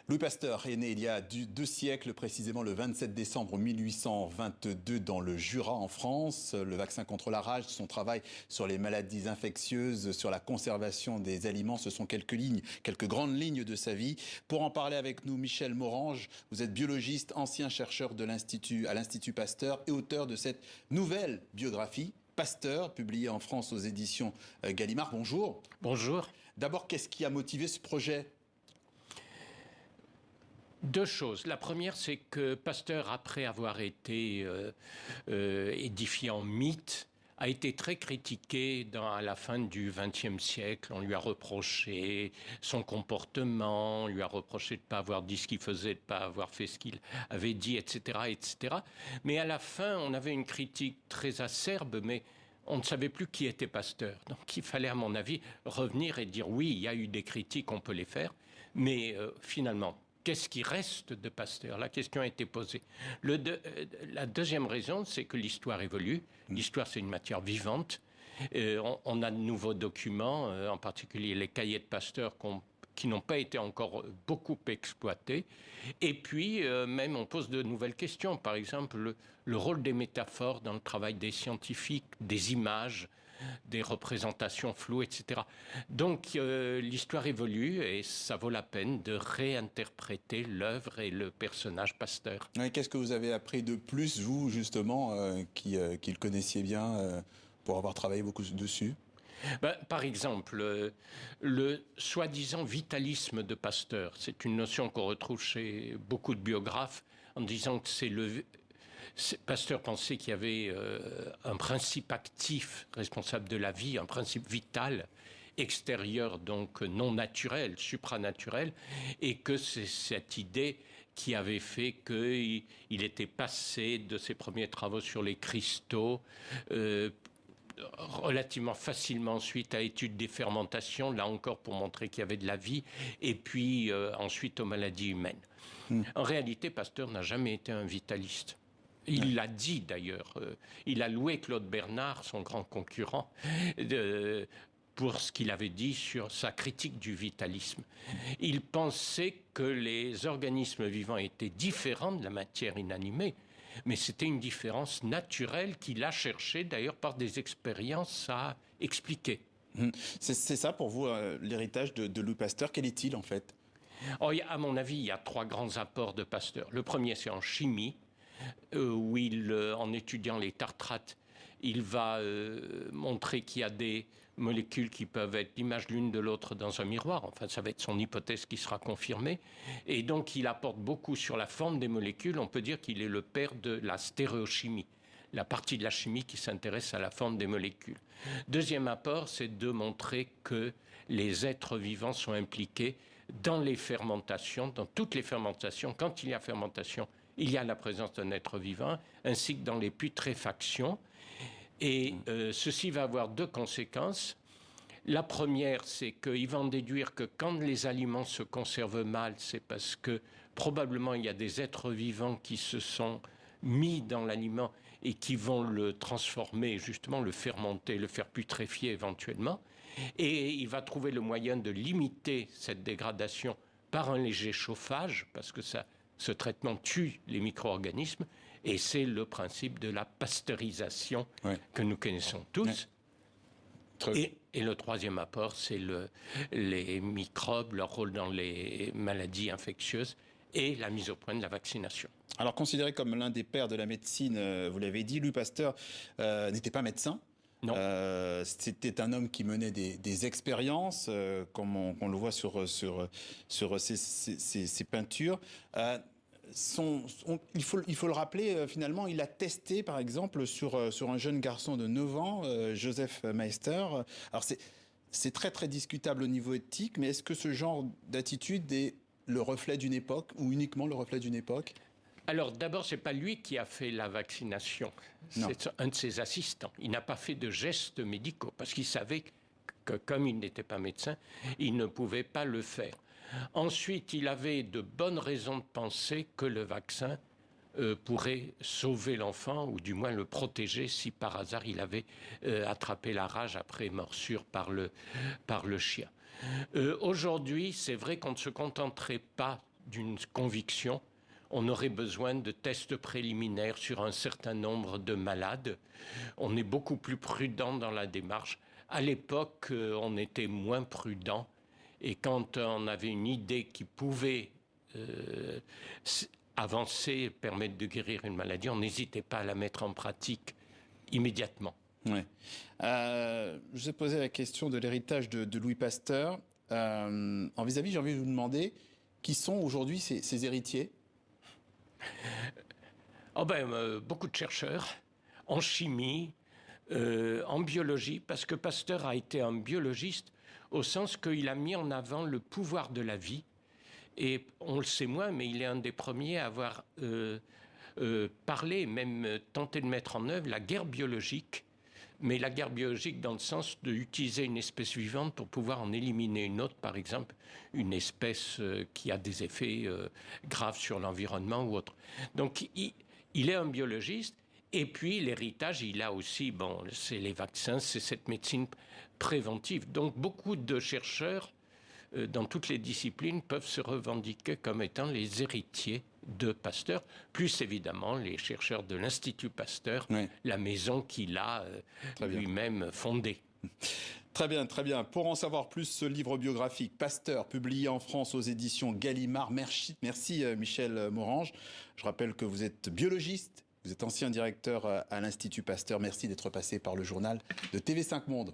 Louis Pasteur est né il y a 2 siècles, précisément le 27 décembre 1822 dans le Jura en France. Le vaccin contre la rage, son travail sur les maladies infectieuses, sur la conservation des aliments, ce sont quelques lignes, quelques grandes lignes de sa vie. Pour en parler avec nous, Michel Morange, vous êtes biologiste, ancien chercheur à l'Institut Pasteur et auteur de cette nouvelle biographie, Pasteur, publiée en France aux éditions Gallimard. Bonjour. Bonjour. D'abord, qu'est-ce qui a motivé ce projet ? Deux choses. La première, c'est que Pasteur, après avoir été édifié en mythe, a été très critiqué à la fin du XXe siècle. On lui a reproché son comportement, on lui a reproché de ne pas avoir dit ce qu'il faisait, de ne pas avoir fait ce qu'il avait dit, etc., etc. Mais à la fin, on avait une critique très acerbe, mais on ne savait plus qui était Pasteur. Donc il fallait, à mon avis, revenir et dire oui, il y a eu des critiques, on peut les faire, mais finalement, qu'est-ce qui reste de Pasteur? La question a été posée. La deuxième raison, c'est que l'histoire évolue. L'histoire, c'est une matière vivante. On a de nouveaux documents, en particulier les cahiers de Pasteur qui n'ont pas été encore beaucoup exploités. Et puis, même, on pose de nouvelles questions. Par exemple, le rôle des métaphores dans le travail des scientifiques, des images, des représentations floues, etc. Donc l'histoire évolue et ça vaut la peine de réinterpréter l'œuvre et le personnage Pasteur. Qu'est-ce que vous avez appris de plus, vous, justement, qui le connaissiez bien, pour avoir travaillé beaucoup dessus ? Par exemple, le soi-disant vitalisme de Pasteur, c'est une notion qu'on retrouve chez beaucoup de biographes en disant que Pasteur pensait qu'il y avait un principe actif responsable de la vie, un principe vital, extérieur, donc non naturel, supranaturel, et que c'est cette idée qui avait fait qu'il était passé de ses premiers travaux sur les cristaux relativement facilement ensuite à étude des fermentations, là encore pour montrer qu'il y avait de la vie, et puis ensuite aux maladies humaines. En réalité, Pasteur n'a jamais été un vitaliste. Il l'a dit d'ailleurs. Il a loué Claude Bernard, son grand concurrent, pour ce qu'il avait dit sur sa critique du vitalisme. Il pensait que les organismes vivants étaient différents de la matière inanimée, mais c'était une différence naturelle qu'il a cherché d'ailleurs par des expériences à expliquer. C'est ça pour vous, l'héritage de Louis Pasteur. Quel est-il en fait ? À mon avis, il y a trois grands apports de Pasteur. Le premier, c'est en chimie, où en étudiant les tartrates, il va montrer qu'il y a des molécules qui peuvent être l'image l'une de l'autre dans un miroir. Enfin, ça va être son hypothèse qui sera confirmée. Et donc, il apporte beaucoup sur la forme des molécules. On peut dire qu'il est le père de la stéréochimie, la partie de la chimie qui s'intéresse à la forme des molécules. Deuxième apport, c'est de montrer que les êtres vivants sont impliqués dans les fermentations, dans toutes les fermentations. Quand il y a fermentation, il y a la présence d'un être vivant, ainsi que dans les putréfactions. Et ceci va avoir deux conséquences. La première, c'est qu'il va en déduire que quand les aliments se conservent mal, c'est parce que probablement il y a des êtres vivants qui se sont mis dans l'aliment et qui vont le transformer, justement le fermenter, le faire putréfier éventuellement. Et il va trouver le moyen de limiter cette dégradation par un léger chauffage, parce que ce traitement tue les micro-organismes, et c'est le principe de la pasteurisation que nous connaissons tous. Et le troisième apport, c'est les microbes, leur rôle dans les maladies infectieuses et la mise au point de la vaccination. Alors, considéré comme l'un des pères de la médecine, vous l'avez dit, Louis Pasteur n'était pas médecin. Non. C'était un homme qui menait des expériences, comme on le voit sur ses peintures. Il faut le rappeler, finalement, il a testé, par exemple, sur un jeune garçon de 9 ans, Joseph Meister. Alors, c'est très, très discutable au niveau éthique, mais est-ce que ce genre d'attitude est le reflet d'une époque, ou uniquement le reflet d'une époque ? Alors, d'abord, ce n'est pas lui qui a fait la vaccination. C'est un de ses assistants. Il n'a pas fait de gestes médicaux, parce qu'il savait que, comme il n'était pas médecin, il ne pouvait pas le faire. Ensuite, il avait de bonnes raisons de penser que le vaccin pourrait sauver l'enfant, ou du moins le protéger si par hasard il avait attrapé la rage après morsure par le chien. Aujourd'hui, c'est vrai qu'on ne se contenterait pas d'une conviction, on aurait besoin de tests préliminaires sur un certain nombre de malades. On est beaucoup plus prudent dans la démarche. À l'époque, on était moins prudent. Et quand on avait une idée qui pouvait avancer, permettre de guérir une maladie, on n'hésitait pas à la mettre en pratique immédiatement. Ouais. Je vous ai posé la question de l'héritage de Louis Pasteur. En vis-à-vis, j'ai envie de vous demander qui sont aujourd'hui ces héritiers. Beaucoup de chercheurs en chimie, en biologie, parce que Pasteur a été un biologiste au sens qu'il a mis en avant le pouvoir de la vie. Et on le sait moins, mais il est un des premiers à avoir parlé, même tenté de mettre en œuvre la guerre biologique. Mais la guerre biologique dans le sens d'utiliser une espèce vivante pour pouvoir en éliminer une autre, par exemple, une espèce qui a des effets graves sur l'environnement ou autre. Donc il est un biologiste. Et puis l'héritage, il a aussi, c'est les vaccins, c'est cette médecine préventive. Donc beaucoup de chercheurs dans toutes les disciplines peuvent se revendiquer comme étant les héritiers de Pasteur, plus évidemment les chercheurs de l'Institut Pasteur, oui, la maison qu'il a lui-même fondée. Très bien, très bien. Pour en savoir plus, ce livre biographique Pasteur, publié en France aux éditions Gallimard. Merci Michel Morange. Je rappelle que vous êtes biologiste, vous êtes ancien directeur à l'Institut Pasteur. Merci d'être passé par le journal de TV5 Monde.